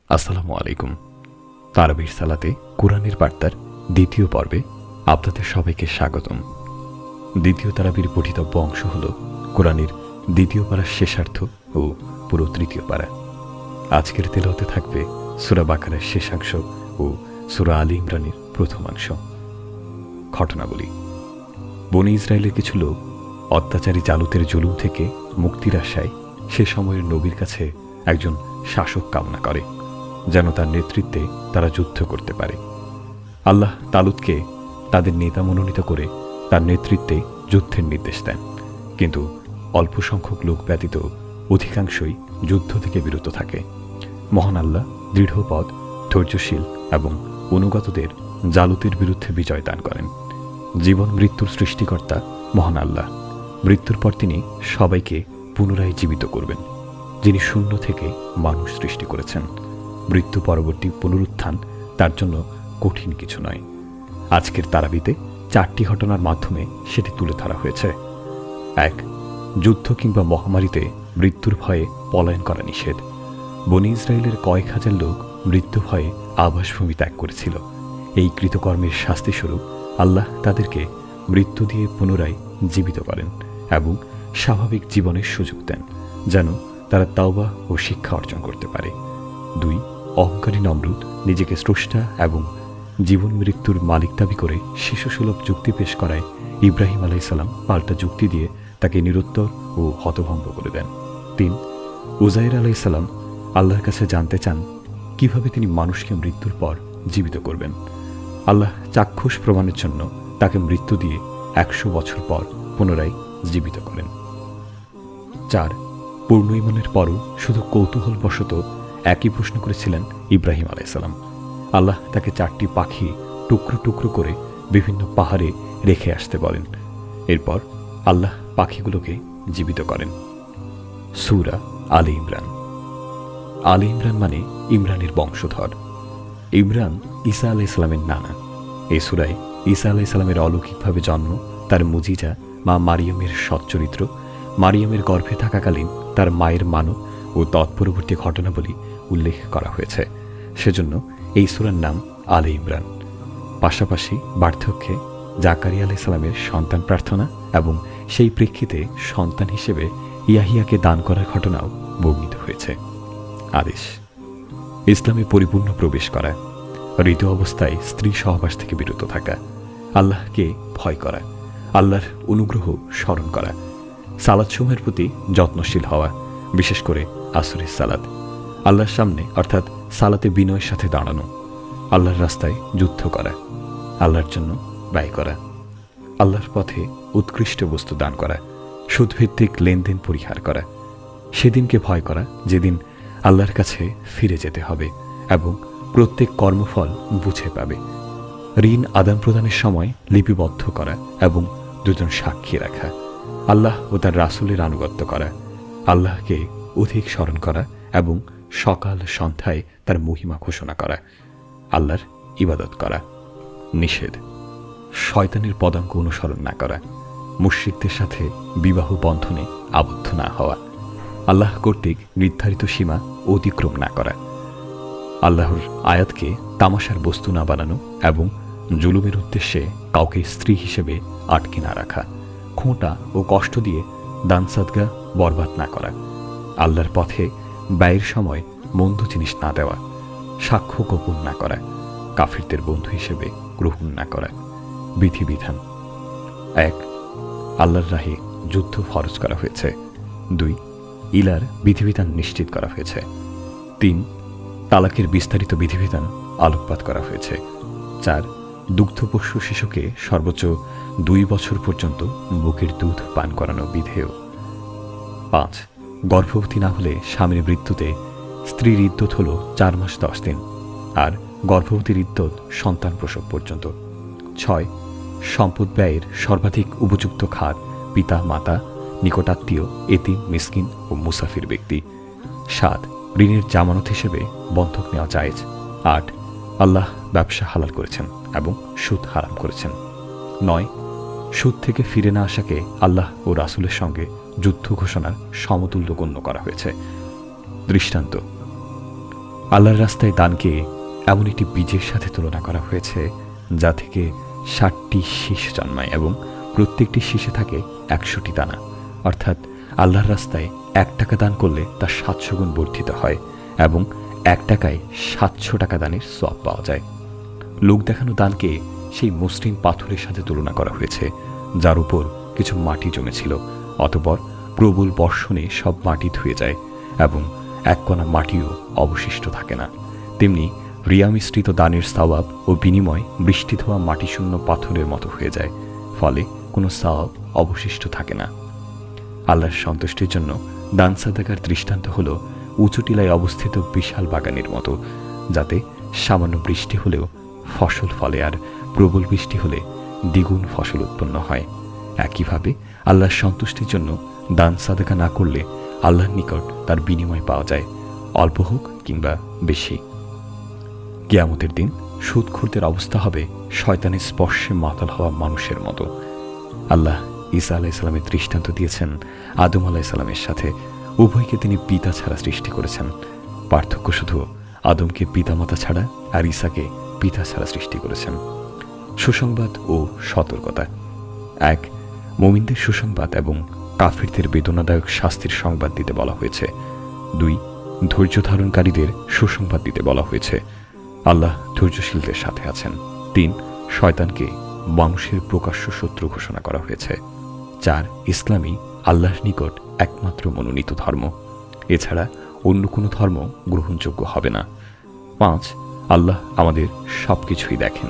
আসসালামু আলাইকুম। তারাবির সালাতে কোরআনের বার্তার দ্বিতীয় পর্বে আপনাদের সবাইকে স্বাগতম। দ্বিতীয় তারাবির পঠিতব্য অংশ হল কোরআনের দ্বিতীয় পারার শেষার্ধ ও পুরো তৃতীয় পারা। আজকের তেলাওয়াতে থাকবে সূরা বাকারার শেষাংশ ও সূরা আলী ইমরানের প্রথমাংশ। ঘটনাবলী: বনী ইসরায়েলের কিছু লোক অত্যাচারী জালুতের জুলুম থেকে মুক্তির আশায় সে সময়ের নবীর কাছে একজন শাসক কামনা করে, যেন তার নেতৃত্বে তারা যুদ্ধ করতে পারে। আল্লাহ তালুতকে তাদের নেতা মনোনীত করে তার নেতৃত্বে যুদ্ধের নির্দেশ দেন, কিন্তু অল্প সংখ্যক লোক ব্যতীত অধিকাংশই যুদ্ধ থেকে বিরত থাকে। মহান আল্লাহ দৃঢ়পদ, ধৈর্যশীল এবং অনুগতদের জালুতের বিরুদ্ধে বিজয় দান করেন। জীবন মৃত্যুর সৃষ্টিকর্তা মহান আল্লাহ। মৃত্যুর পর তিনি সবাইকে পুনরায় জীবিত করবেন, যিনি শূন্য থেকে মানুষ সৃষ্টি করেছেন। মৃত্যু পরবর্তী পুনরুত্থান তার জন্য কঠিন কিছু নয়। আজকের তারাবিতে 4টি ঘটনার মাধ্যমে সেটি তুলে ধরা হয়েছে। 1. যুদ্ধ কিংবা মহামারীতে মৃত্যুর ভয়ে পলায়ন করা নিষেধ। বনী ইসরায়েলের কয়েক হাজার লোক মৃত্যু ভয়ে আবাসভূমি ত্যাগ করেছিল। এই কৃতকর্মের শাস্তিস্বরূপ আল্লাহ তাদেরকে মৃত্যু দিয়ে পুনরায় জীবিত করেন এবং স্বাভাবিক জীবনের সুযোগ দেন, যেন তারা তাওবা ও শিক্ষা অর্জন করতে পারে। 2. অহংকারী নমরুদ নিজেকে স্রষ্টা এবং জীবন মৃত্যুর মালিক দাবি করে শিশুসুলভ যুক্তি পেশ করায় ইব্রাহিম আলাইসাল্লাম পাল্টা যুক্তি দিয়ে তাকে নিরুত্তর ও হতভম্ব করে দেন। 3. উজাইর আলাইসাল্লাম আল্লাহর কাছে জানতে চান কিভাবে তিনি মানুষকে মৃত্যুর পর জীবিত করবেন। আল্লাহ চাক্ষুষ প্রমাণের জন্য তাকে মৃত্যু দিয়ে 100 বছর পর পুনরায় জীবিত করেন। 4. পূর্ণ ঈমানের পরও শুধু কৌতূহলবশত একই প্রশ্ন করেছিলেন ইব্রাহিম আলাইসাল্লাম। আল্লাহ তাকে 4টি পাখি টুকরো টুকরো করে বিভিন্ন পাহাড়ে রেখে আসতে বলেন। এরপর আল্লাহ পাখিগুলোকে জীবিত করেন। সূরা আলী ইমরান। আলী ইমরান মানে ইমরানের বংশধর। ইমরান ঈসা আলাইসাল্লামের নানা। এই সূরায় ঈসা আলাইসাল্লামের অলৌকিকভাবে জন্ম, তার মুজিজা, মা মারিয়মের সচ্চরিত্র, মারিয়মের গর্ভে থাকাকালীন তার মায়ের মানব ও তৎপরবর্তী ঘটনাবলী উল্লেখ করা হয়েছে। সেজন্য এই সূরার নাম আলে ইমরান। পাশাপাশি বার্ধক্যে জাকারিয়া আলাইসাল্লামের সন্তান প্রার্থনা এবং সেই প্রেক্ষিতে সন্তান হিসেবে ইয়াহিয়াকে দান করার ঘটনাও বর্ণিত হয়েছে। আদেশ: ইসলামে পরিপূর্ণ প্রবেশ করা, ঋতু অবস্থায় স্ত্রী সহবাস থেকে বিরত থাকা, আল্লাহকে ভয় করা, আল্লাহর অনুগ্রহ স্মরণ করা, সালাত সমূহের প্রতি যত্নশীল হওয়া, বিশেষ করে আসরের সালাত, আল্লাহর সামনে অর্থাৎ সালাতে বিনয়ের সাথে দাঁড়ানো, আল্লাহর রাস্তায় যুদ্ধ করা, আল্লাহর জন্য ব্যয় করা, আল্লাহর পথে উৎকৃষ্ট বস্তু দান করা, সুদভিত্তিক লেনদেন পরিহার করা, সেদিনকে ভয় করা যেদিন আল্লাহর কাছে ফিরে যেতে হবে এবং প্রত্যেক কর্মফল বুঝে পাবে, ঋণ আদান প্রদানের সময় লিপিবদ্ধ করা এবং দুজন সাক্ষী রাখা, আল্লাহ ও তার রাসূলের আনুগত্য করা, আল্লাহকে অধিক স্মরণ করা এবং সকাল সন্ধ্যায় তার মহিমা ঘোষণা করা, আল্লাহর ইবাদত করা। নিষেধ: শয়তানের পদাঙ্ক অনুসরণ না করা, মুশরিকদের সাথে বিবাহ বন্ধনে আবদ্ধ না হওয়া, আল্লাহ কর্তৃক নির্ধারিত সীমা অতিক্রম না করা, আল্লাহর আয়াতকে তামাশার বস্তু না বানানো এবং জুলুমের উদ্দেশ্যে কাউকে স্ত্রী হিসেবে আটকে না রাখা, খোঁটা ও কষ্ট দিয়ে দান সাদগা বরবাদ না করা, আল্লাহর পথে ব্যয়ের সময় মন্দ জিনিস না দেওয়া, সাক্ষ্য গোপন না করা, কাফিরদের বন্ধু হিসেবে গ্রহণ না করা। বিধিবিধান: 1. আল্লাহর রাহে যুদ্ধ ফরজ করা হয়েছে। 2. ইলার বিধিবিধান নিশ্চিত করা হয়েছে। 3. তালাকের বিস্তারিত বিধিবিধান আলোকপাত করা হয়েছে। 4. দুগ্ধপোষ্য শিশুকে সর্বোচ্চ 2 বছর পর্যন্ত বুকের দুধ পান করানো বিধেয়। 5. গর্ভবতী না হলে স্বামীর মৃত্যুতে স্ত্রীর ইদ্যত হল 4 মাস 10 দিন, আর গর্ভবতীর ইদ্যত সন্তান প্রসব পর্যন্ত। 6. সম্পদ ব্যয়ের সর্বাধিক উপযুক্ত খাত পিতা, মাতা, নিকটাত্মীয়, এতিম, মিসকিন ও মুসাফির ব্যক্তি। 7. ঋণের জামানত হিসেবে বন্ধক নেওয়া জায়েজ। 8. আল্লাহ ব্যবসা হালাল করেছেন এবং সুদ হারাম করেছেন। 9. সুদ থেকে ফিরে না আসাকে আল্লাহ ও রাসূলের সঙ্গে যুদ্ধ ঘোষণার সমতুল্য গণ্য করা হয়েছে। দৃষ্টান্ত: আল্লাহর রাস্তায় দানকে এমন একটি বীজের সাথে তুলনা করা হয়েছে যা থেকে 60টি শীষ জন্মায় এবং প্রত্যেকটি শীষে থাকে 100টি দানা। অর্থাৎ আল্লাহর রাস্তায় 1 টাকা দান করলে তা 700 গুণ বর্ধিত হয় এবং 1 টাকায় 700 টাকা দানের সওয়াব পাওয়া যায়। লোক দেখানো দানকে সেই মসৃণ পাথরের সাথে তুলনা করা হয়েছে যার উপর কিছু মাটি জমেছিল, অতঃপর প্রবল বর্ষণে সব মাটি ধুয়ে যায় এবং এক কণা মাটিও অবশিষ্ট থাকে না। তেমনি রিয়া মিশ্রিত দানের সওয়াব ও বিনিময় বৃষ্টি ধোয়া মাটিশূন্য পাথরের মতো হয়ে যায়, ফলে কোনো সওয়াব অবশিষ্ট থাকে না। আল্লাহর সন্তুষ্টির জন্য দান সাদাকার দৃষ্টান্ত হল উঁচু টিলায় অবস্থিত বিশাল বাগানের মতো, যাতে সামান্য বৃষ্টি হলেও ফসল ফলে আর প্রবল বৃষ্টি হলে দ্বিগুণ ফসল উৎপন্ন হয়। একইভাবে আল্লাহর সন্তুষ্টির জন্য দান সাদাকা না করলে আল্লাহর নিকট তার বিনিময় পাওয়া যায়, অল্প হোক কিংবা বেশি। কিয়ামতের দিন সুদখোরদের অবস্থা হবে শয়তানের স্পর্শে মাতাল হওয়া মানুষের মতো। আল্লাহ ঈসা আলাইহিসসালামের দৃষ্টান্ত দিয়েছেন আদম আলাইহিসসালামের সাথে। উভয়কে তিনি পিতা ছাড়া সৃষ্টি করেছেন। পার্থক্য শুধু আদমকে পিতামাতা ছাড়া আর ঈসাকে পিতা ছাড়া সৃষ্টি করেছেন। সুসংবাদ ও সতর্কতা। 1. মুমিনদের সুসংবাদ এবং কাফিরদের বেদনাদায়ক শাস্তির সংবাদ দিতে বলা হয়েছে। 2. ধৈর্য ধারণকারীদের সুসংবাদ দিতে বলা হয়েছে। আল্লাহ ধৈর্যশীলদের সাথে আছেন। 3. শয়তানকে মানুষের প্রকাশ্য শত্রু ঘোষণা করা হয়েছে। 4. ইসলামই আল্লাহর নিকট একমাত্র মনোনীত ধর্ম, এছাড়া অন্য কোনো ধর্ম গ্রহণযোগ্য হবে না। 5. আল্লাহ আমাদের সব কিছুই দেখেন।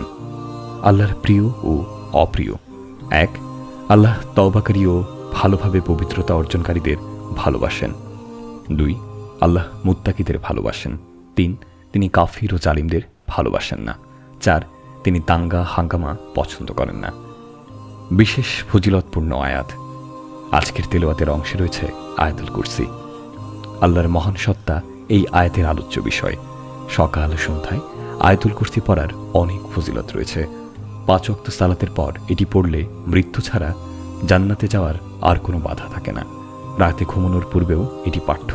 আল্লাহর প্রিয় ও অপ্রিয়। 1. আল্লাহ তওবাকারী ও ভালোভাবে পবিত্রতা অর্জনকারীদের ভালোবাসেন। 2. আল্লাহ মুত্তাকিদের ভালোবাসেন। 3. তিনি কাফির ও জালিমদের ভালোবাসেন না। 4. তিনি দাঙ্গা হাঙ্গামা পছন্দ করেন না। বিশেষ ফজিলতপূর্ণ আয়াত। আজকের তেলাওয়াতের অংশে রয়েছে আয়াতুল কুরসি। আল্লাহর মহান সত্তা এই আয়াতের আলোচ্য বিষয়। সকাল সন্ধ্যায় আয়াতুল কুরসি পড়ার অনেক ফজিলত রয়েছে। 5 ওয়াক্ত সালাতের পর এটি পড়লে মৃত্যু ছাড়া জান্নাতে যাওয়ার আর কোনো বাধা থাকে না। রাতে ঘুমানোর পূর্বেও এটি পাঠ্য।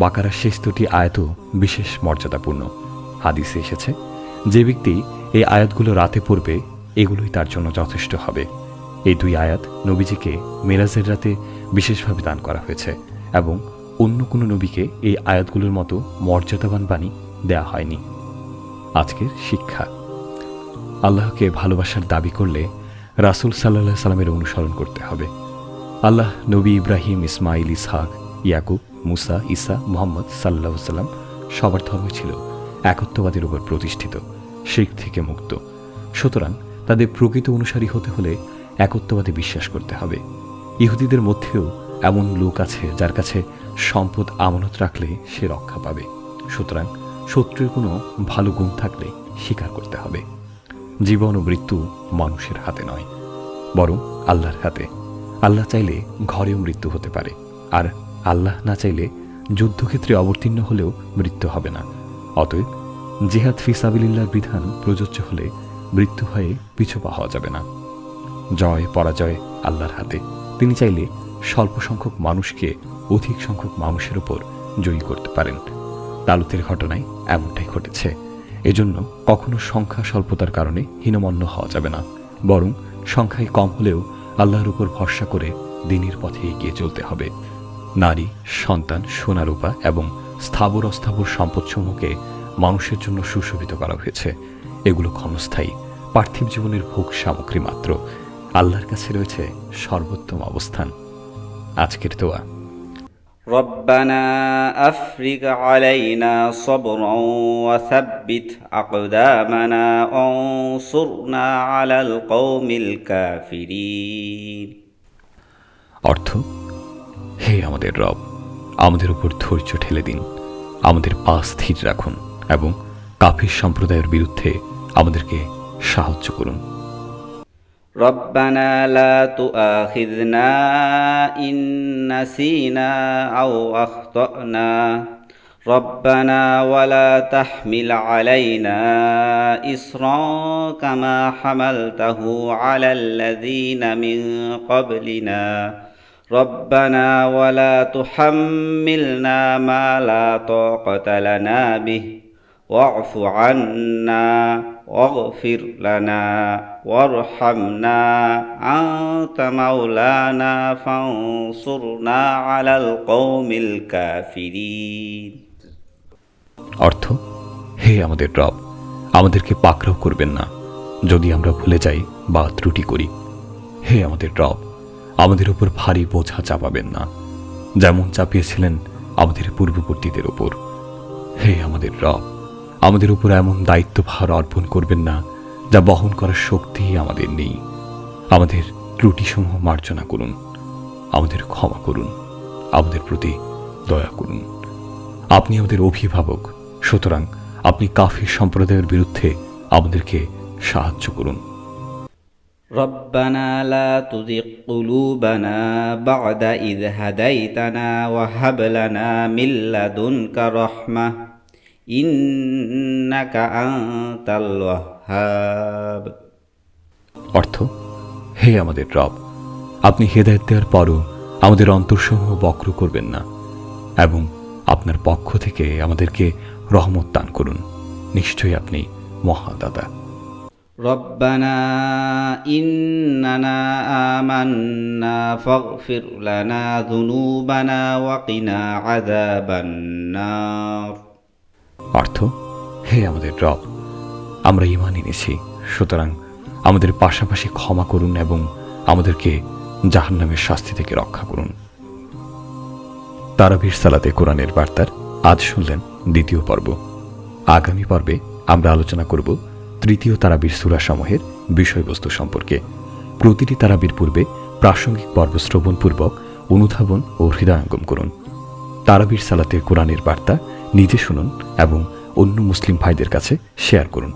বাকারার শেষ 2টি আয়াতও বিশেষ মর্যাদাপূর্ণ। হাদিসে এসেছে, যে ব্যক্তি এই আয়াতগুলো রাতে পড়বে এগুলোই তার জন্য যথেষ্ট হবে। এই 2 আয়াত নবীজিকে মেরাজের রাতে বিশেষভাবে দান করা হয়েছে এবং অন্য কোনো নবীকে এই আয়াতগুলোর মতো মর্যাদাবান বাণী দেয়া হয়নি। আজকের শিক্ষা। আল্লাহকে ভালোবাসার দাবি করলে রাসূল সাল্লাল্লাহু আলাইহি সাল্লামের অনুসরণ করতে হবে। আল্লাহ নবী ইব্রাহিম, ইসমাইল, ইসহাক, ইয়াকুব, মুসা, ঈসা, মুহাম্মদ সাল্লাল্লাহু আলাইহি সাল্লাম সবার ধর্ম ছিল একত্ববাদের উপর প্রতিষ্ঠিত, শিরক থেকে মুক্ত। সুতরাং তাদের প্রকৃত অনুসারী হতে হলে একত্ববাদে বিশ্বাস করতে হবে। ইহুদিদের মধ্যেও এমন লোক আছে যার কাছে সম্পদ আমানত রাখলে সে রক্ষা পাবে। সুতরাং শত্রুর কোনো ভালো গুণ থাকলে স্বীকার করতে হবে। জীবন ও মৃত্যু মানুষের হাতে নয়, বরং আল্লাহর হাতে। আল্লাহ চাইলে ঘরেও মৃত্যু হতে পারে, আর আল্লাহ না চাইলে যুদ্ধক্ষেত্রে অবতীর্ণ হলেও মৃত্যু হবে না। অতএব জিহাদ ফি সাবিলিল্লাহর বিধান প্রযোজ্য হলে মৃত্যু হয়ে পিছু পা হওয়া যাবে না। জয় পরাজয় আল্লাহর হাতে। তিনি চাইলে স্বল্প সংখ্যক মানুষকে অধিক সংখ্যক মানুষের উপর জয়ী করতে পারেন। তালুতের ঘটনায় এমনটাই ঘটেছে। এজন্য কখনো সংখ্যা স্বল্পতার কারণে হীনমন্য হওয়া যাবে না, বরং সংখ্যায় কম হলেও আল্লাহর উপর ভরসা করে দিনের পথে এগিয়ে চলতে হবে। নারী, সন্তান, সোনারূপা এবং স্থাবর অস্থাবর সম্পদসমূহকে মানুষের জন্য সুশোভিত করা হয়েছে। এগুলো ক্ষণস্থায়ী, পার্থিব জীবনের ভোগ সামগ্রী মাত্র। আল্লাহর কাছে রয়েছে সর্বোত্তম অবস্থান। আজকের দোয়া। ربنا أفرغ علينا صبرا وثبت أقدامنا وانصرنا على القوم الكافرين। অর্থ: হে আমাদের রব, আমাদের উপর ধৈর্য ঠেলে দিন, আমাদের পা স্থির রাখুন এবং কাফির সম্প্রদায়ের বিরুদ্ধে আমাদেরকে সাহায্য করুন। ربنا لا تؤاخذنا إن نسينا أو أخطأنا ربنا ولا تحمل علينا إصرا كما حملته على الذين من قبلنا ربنا ولا تحملنا ما لا طاقة لنا به واعف عنا واغفر لنا وارحمنا أنت مولانا فانصرنا على القوم الكافرين অর্থ, হে আমাদের রব, আমাদেরকে পাকড়াও করবেন না যদি আমরা ভুলে যাই বা ত্রুটি করি। হে আমাদের রব, আমাদের উপর ভারী বোঝা চাপাবেন না, যেমন চাপিয়েছিলেন আমাদের পূর্ববর্তীদের উপর। হে আমাদের রব, আমাদের উপর এমন দায়িত্বভার অর্পণ করবেন না যা বহন করার শক্তি আমাদের নেই। আমাদের ত্রুটিসমূহ মার্জনা করুন, আমাদের ক্ষমা করুন, আমাদের প্রতি দয়া করুন। আপনি আমাদের অভিভাবক, সুতরাং আপনি কাফির সম্প্রদায়ের বিরুদ্ধে আমাদেরকে সাহায্য করুন। ربنا لا تزغ قلوبنا بعد إذ هديتنا وهب لنا من لدنك رحمة إنك أنت الوهاب অর্থ, হে আমাদের রব, আপনি হেদায়েত দেওয়ার পরও আমাদের অন্তরসমূহ বক্র করবেন না এবং আপনার পক্ষ থেকে আমাদেরকে রহমত দান করুন। নিশ্চয়ই আপনি মহাদাতা। ربنا إننا آمنا فاغفر لنا ذنوبنا وقنا عذاب النار অর্থ, হে আমাদের রব, আমরা ঈমান এনেছি, সুতরাং আমাদের পাশাপাশি ক্ষমা করুন এবং আমাদেরকে জাহান্নামের শাস্তি থেকে রক্ষা করুন। তারাবির সালাতে কোরআনের বার্তার আজ শুনলেন দ্বিতীয় পর্ব। আগামী পর্বে আমরা আলোচনা করব তৃতীয় তারাবির সূরা সমূহের বিষয়বস্তু সম্পর্কে। প্রতিটি তারাবির পূর্বে প্রাসঙ্গিক পর্ব শ্রবণপূর্বক অনুধাবন ও হৃদয়ঙ্গম করুন। তারাবির সালাতে কোরআনের বার্তা নিজে শুনুন এবং অন্য মুসলিম ভাইদের কাছে শেয়ার করুন।